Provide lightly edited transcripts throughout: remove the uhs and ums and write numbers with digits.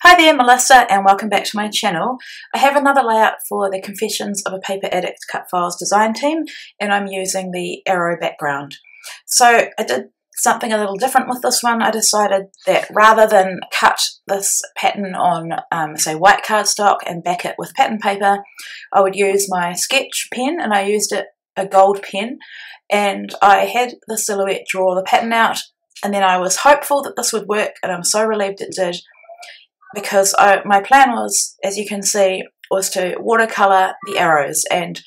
Hi there, Melissa, and welcome back to my channel. I have another layout for the Confessions of a Paper Addict Cut Files design team, and I'm using the arrow background. So I did something a little different with this one. I decided that rather than cut this pattern on, say, white cardstock and back it with pattern paper, I would use my sketch pen, and I used a gold pen, and I had the silhouette draw the pattern out, and then I was hopeful that this would work, and I'm so relieved it did. Because my plan was, as you can see, was to watercolour the arrows, and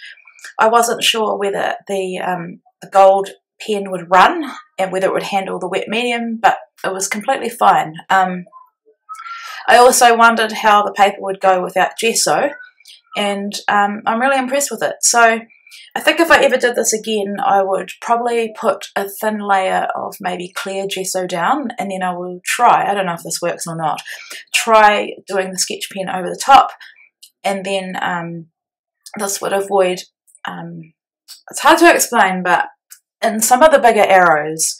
I wasn't sure whether the gold pen would run and whether it would handle the wet medium, but it was completely fine. I also wondered how the paper would go without gesso, and I'm really impressed with it. So I think if I ever did this again, I would probably put a thin layer of maybe clear gesso down, and then I will try, I don't know if this works or not, try doing the sketch pen over the top, and then this would avoid, it's hard to explain, but in some of the bigger arrows,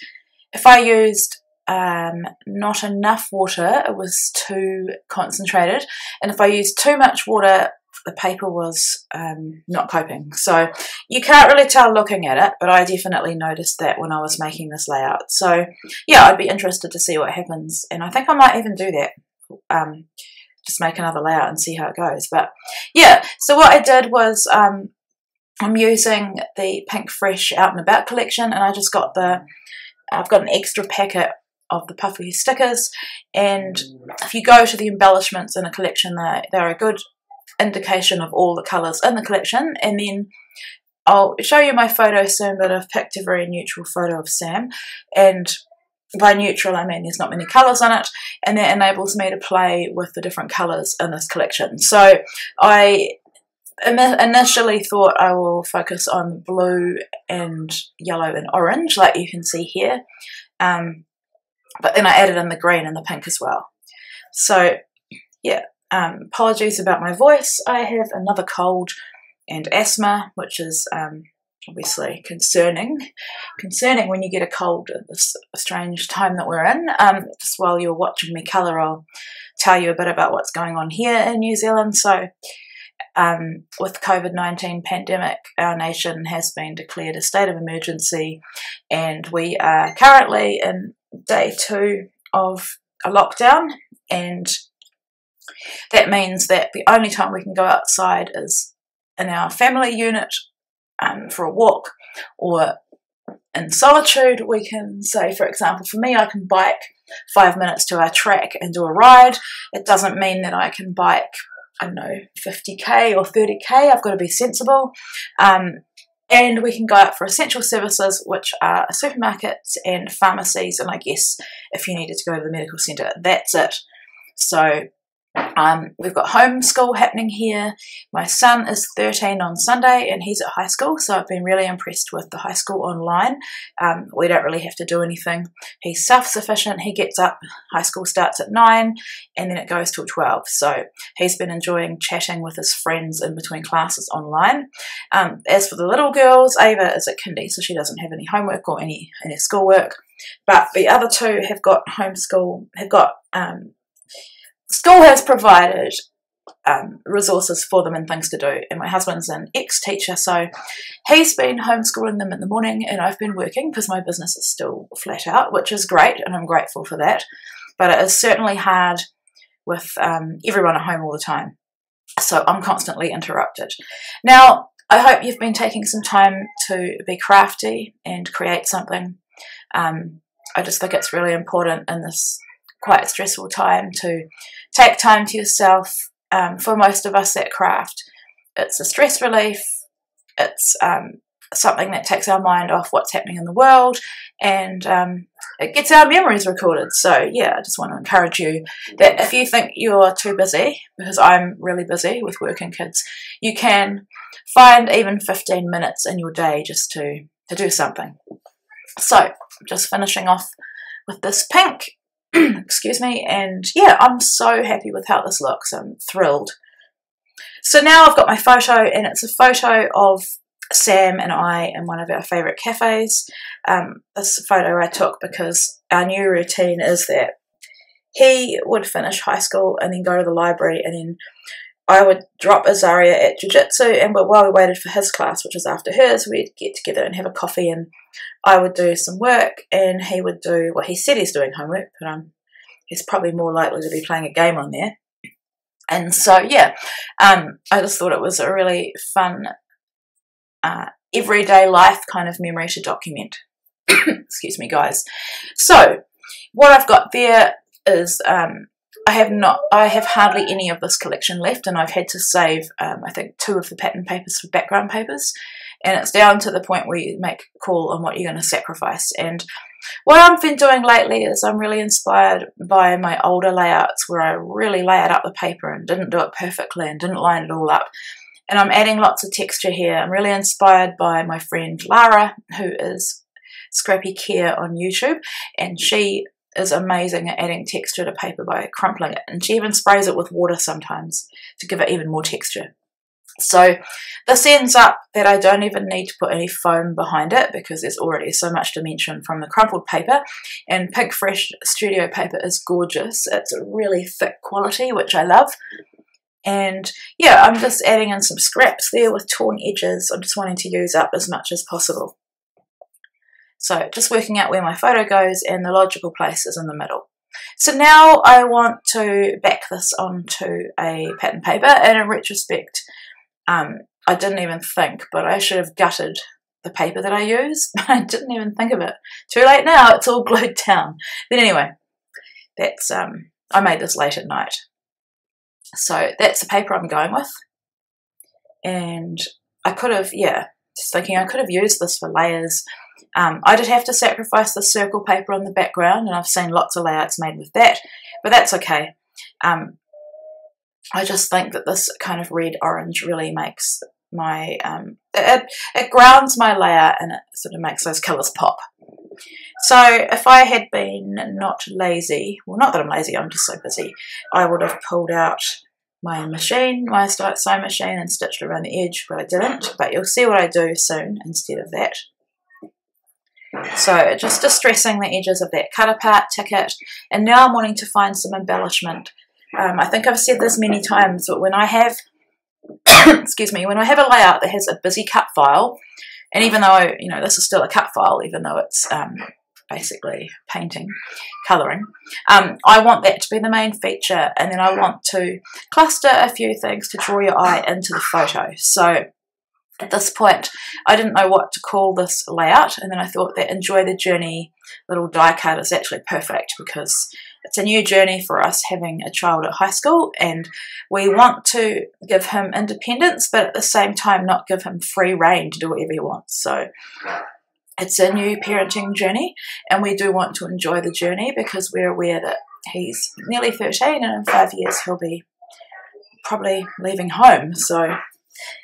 if I used not enough water, it was too concentrated, and if I used too much water, the paper was not coping. So you can't really tell looking at it, but I definitely noticed that when I was making this layout. So yeah, I'd be interested to see what happens, and I think I might even do that. Just make another layout and see how it goes. But yeah, so what I did was I'm using the Pink Fresh Out and About collection, and I just got I've got an extra packet of the puffy stickers, and if you go to the embellishments in a collection, they're a good indication of all the colours in the collection. And then I'll show you my photo soon, but I've picked a very neutral photo of Sam, and by neutral I mean there's not many colours on it, and that enables me to play with the different colours in this collection. So I initially thought I will focus on blue and yellow and orange like you can see here, but then I added in the green and the pink as well. So yeah, apologies about my voice. I have another cold and asthma, which is obviously concerning when you get a cold at this strange time that we're in. Just while you're watching me colour, I'll tell you a bit about what's going on here in New Zealand. So with COVID-19 pandemic, our nation has been declared a state of emergency, and we are currently in day 2 of a lockdown, and that means that the only time we can go outside is in our family unit for a walk, or in solitude we can say, for example, for me, I can bike 5 minutes to our track and do a ride. It doesn't mean that I can bike, I don't know, 50k or 30k. I've got to be sensible. And we can go out for essential services, which are supermarkets and pharmacies, and I guess if you needed to go to the medical centre, that's it. So we've got homeschool happening here. My son is 13 on Sunday and he's at high school, so I've been really impressed with the high school online. We don't really have to do anything. He's self-sufficient. He gets up, high school starts at 9 and then it goes till 12. So he's been enjoying chatting with his friends in between classes online. As for the little girls, Ava is at kindy, so she doesn't have any homework or any schoolwork. But the other two have got homeschool, school has provided resources for them and things to do, and my husband's an ex-teacher, so he's been homeschooling them in the morning, and I've been working because my business is still flat out, which is great, and I'm grateful for that. But it is certainly hard with everyone at home all the time, so I'm constantly interrupted. Now, I hope you've been taking some time to be crafty and create something. I just think it's really important in this quite stressful time to take time to yourself. For most of us that craft, it's a stress relief, it's something that takes our mind off what's happening in the world, and it gets our memories recorded. So yeah, I just want to encourage you that if you think you're too busy, because I'm really busy with work and kids, you can find even 15 minutes in your day just to do something. So just finishing off with this pink, excuse me, and yeah, I'm so happy with how this looks. I'm thrilled. So now I've got my photo, and it's a photo of Sam and I in one of our favourite cafes. This photo I took because our new routine is that he would finish high school and then go to the library, and then I would drop Azaria at jiu-jitsu, and while we waited for his class, which was after hers, we'd get together and have a coffee, and I would do some work and he would do, well, he said he's doing homework, but he's probably more likely to be playing a game on there. And so, yeah, I just thought it was a really fun everyday life kind of memory to document. Excuse me, guys. So what I've got there is I have hardly any of this collection left, and I've had to save I think 2 of the pattern papers for background papers, and it's down to the point where you make a call on what you're going to sacrifice. And what I've been doing lately is I'm really inspired by my older layouts where I really layered up the paper and didn't do it perfectly and didn't line it all up. And I'm adding lots of texture here. I'm really inspired by my friend Lara, who is Scrappy Care on YouTube, and she is amazing at adding texture to paper by crumpling it, and she even sprays it with water sometimes to give it even more texture. So this ends up that I don't even need to put any foam behind it because there's already so much dimension from the crumpled paper, and Pink Fresh Studio paper is gorgeous. It's a really thick quality, which I love. And yeah, I'm just adding in some scraps there with torn edges. I'm just wanting to use up as much as possible. So just working out where my photo goes, and the logical place is in the middle. So now I want to back this onto a pattern paper, and in retrospect, I didn't even think, but I should have gutted the paper that I use. I didn't even think of it. Too late now, it's all glued down. But anyway, that's I made this late at night. So that's the paper I'm going with. And I could have, yeah, just thinking I could have used this for layers. I did have to sacrifice the circle paper on the background, and I've seen lots of layouts made with that, but that's okay. I just think that this kind of red-orange really makes my, it grounds my layer, and it sort of makes those colours pop. So if I had been not lazy, well, not that I'm lazy, I'm just so busy, I would have pulled out my machine, my sewing machine, and stitched around the edge, but I didn't. But you'll see what I do soon instead of that. So just distressing the edges of that cut apart ticket, and now I'm wanting to find some embellishment. I think I've said this many times, but when I have, excuse me, when I have a layout that has a busy cut file, and even though, you know, this is still a cut file, even though it's basically painting, colouring, I want that to be the main feature, and then I want to cluster a few things to draw your eye into the photo. So at this point, I didn't know what to call this layout, and then I thought that Enjoy the Journey little die cut is actually perfect because it's a new journey for us having a child at high school, and we want to give him independence, but at the same time not give him free rein to do whatever he wants. So it's a new parenting journey, and we do want to enjoy the journey because we're aware that he's nearly 13, and in 5 years he'll be probably leaving home. So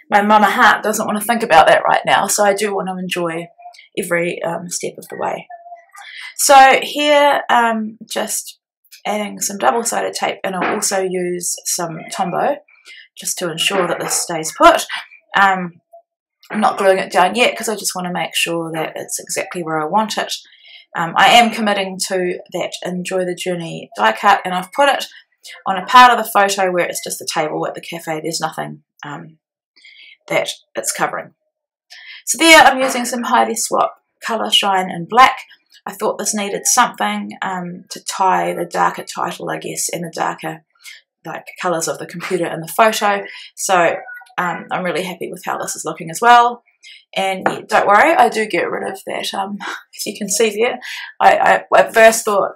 my mama heart doesn't want to think about that right now, so I do want to enjoy every step of the way. So here, just adding some double-sided tape, and I'll also use some Tombow just to ensure that this stays put. I'm not gluing it down yet because I just want to make sure that it's exactly where I want it. I am committing to that Enjoy the Journey die cut, and I've put it on a part of the photo where it's just the table at the cafe. There's nothing that it's covering. So there I'm using some Heidi Swap Colour Shine in black. I thought this needed something to tie the darker title, I guess, and the darker like colours of the computer in the photo. So I'm really happy with how this is looking as well. And yeah, don't worry, I do get rid of that, as you can see there. I at first thought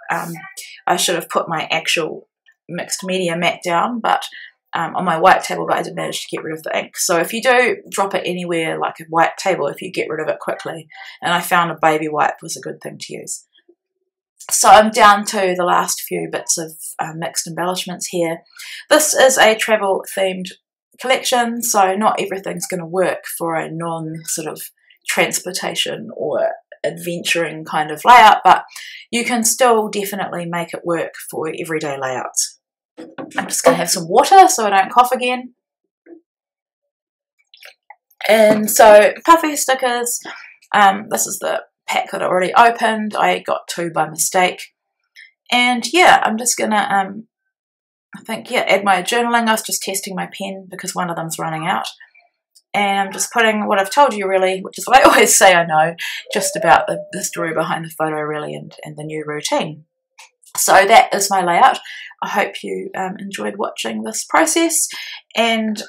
I should have put my actual mixed media mat down, but on my white table, but I did manage to get rid of the ink. So if you do drop it anywhere like a white table, if you get rid of it quickly, and I found a baby wipe was a good thing to use. So I'm down to the last few bits of mixed embellishments here. This is a travel themed collection, so not everything's going to work for a non sort of transportation or adventuring kind of layout, but you can still definitely make it work for everyday layouts. I'm just going to have some water so I don't cough again. And so puffy stickers, this is the pack that I already opened. I got 2 by mistake, And yeah, I'm just gonna I think, yeah, add my journaling. I was just testing my pen because one of them's running out. And I'm just putting what I've told you, really, which is what I always say I know, just about the story behind the photo, really, and the new routine. So that is my layout. I hope you enjoyed watching this process. And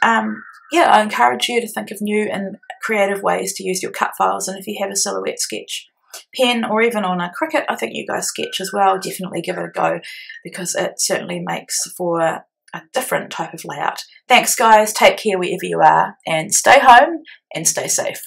yeah, I encourage you to think of new and creative ways to use your cut files. And if you have a silhouette sketch pen or even on a Cricut, I think you guys sketch as well, definitely give it a go, because it certainly makes for a different type of layout. Thanks guys, take care wherever you are, and stay home and stay safe.